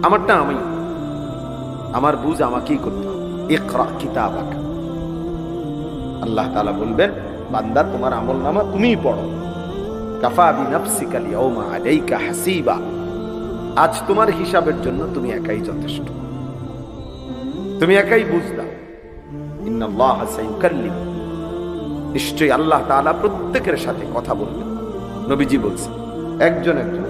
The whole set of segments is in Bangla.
আমারটা আমি, আমার বুঝ আমাকেই করতে হবে। ইকরা কিতাবাক, আল্লাহ তাআলা বলবেন বান্দা তোমার আমলনামা তুমিই পড়ো। কাফা বিনাফসিকা আল-ইয়াওমা আলাইকা হাসিবা, আজ তোমার হিসাবের জন্য তুমি একাই যথেষ্ট, তুমি একাই বুঝলা। ইন্নাল্লাহা সায়ুকাল্লিম, নিশ্চয়ই আল্লাহ তাআলা প্রত্যেকের সাথে কথা বলবেন। নবীজি বলছেন একজন একজন,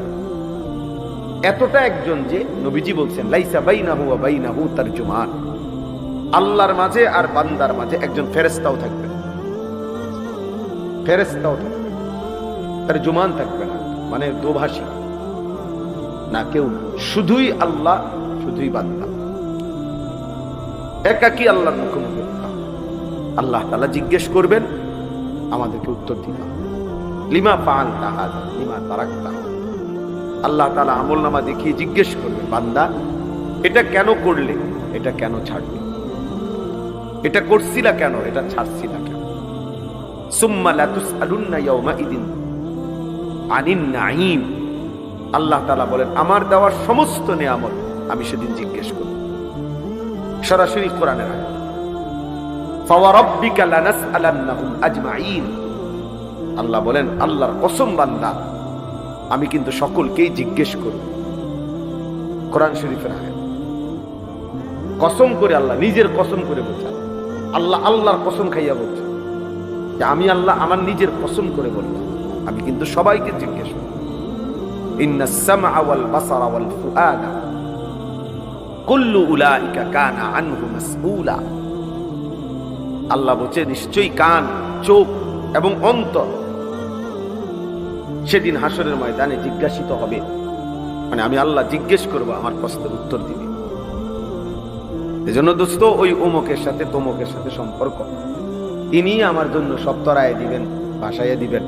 এতটা একজন যে নবীজি বলছেন লাইসা বাইনাহু ওয়া বাইনাহু তারজুমান, আল্লাহর মাঝে আর বান্দার মাঝে একজন ফেরেশতাও থাকবে, ফেরেশতাও থাকবে, তারজুমান থাকবে না, মানে দোভাষী না, কেউ শুধুই আল্লাহ, শুধুই বান্দা, একাকী আল্লাহর মুখোমুখি। আল্লাহ তাআলা জিজ্ঞেস করবেন, আমাদেরকে উত্তর দিতে হবে। লিমা ফাআলতা হাযা লিমা তারাকতা, আল্লাহ তাআলা আমলনামা দেখিয়ে জিজ্ঞেস করবেন, বান্দা এটা কেন করলে, এটা কেন ছাড়লে, এটা করছিলা কেন, এটা ছাড়ছিলা কেন। সুম্মা লা তুসআলুন্না ইয়াওমাইদিন আনিন নাঈম, আল্লাহ তাআলা বলেন আমার দেওয়ার সমস্ত নিয়ামত আমি সেদিন জিজ্ঞেস করব। সরাসরি কোরআনের আয়াত, ফাওয়ারাব্বিকা লানাসআলান্নাহুম আজমাইন, আল্লাহ বলেন আল্লাহর কসম বান্দা আমি কিন্তু সকলকেই জিজ্ঞেস করব। কোরআন শরীফের আয়াত, কসম করে আল্লাহ নিজের কসম করে বলছেন, আল্লাহ আল্লাহর কসম খাইয়া বলছেন যে আমি আল্লাহ আমার নিজের কসম করে বললাম আমি কিন্তু সবাইকে জিজ্ঞেস করব। ইন্নাস সামআ ওয়াল বাসারা ওয়াল ফুআদা কুল্লু উলাইকা কানা আনহু মাসউলা, আল্লাহ বলছে নিশ্চয়ই কান, চোখ এবং অন্তর সেদিন হাসরের ময়দানে জিজ্ঞাসিত হবে, মানে আমি আল্লাহ জিজ্ঞেস করব, আমার প্রশ্নের উত্তর দিবে। এজন্য দোস্ত, ওই অমুকের সাথে তমুকের সাথে সম্পর্ক, তিনি আমার জন্য সব তরায় দিবেন, ভাসাইয়া দিবেন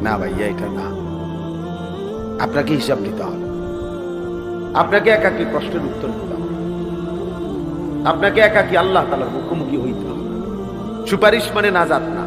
না ভাইয়া, এটা না। আপনাকে হিসাব দিতে হবে, আপনাকে একাকী কষ্টের উত্তর দিতে হবে, আপনাকে একাকী আল্লাহ তাআলার মুখোমুখি হইতে হবে। সুপারিশ মানে নাজাত না,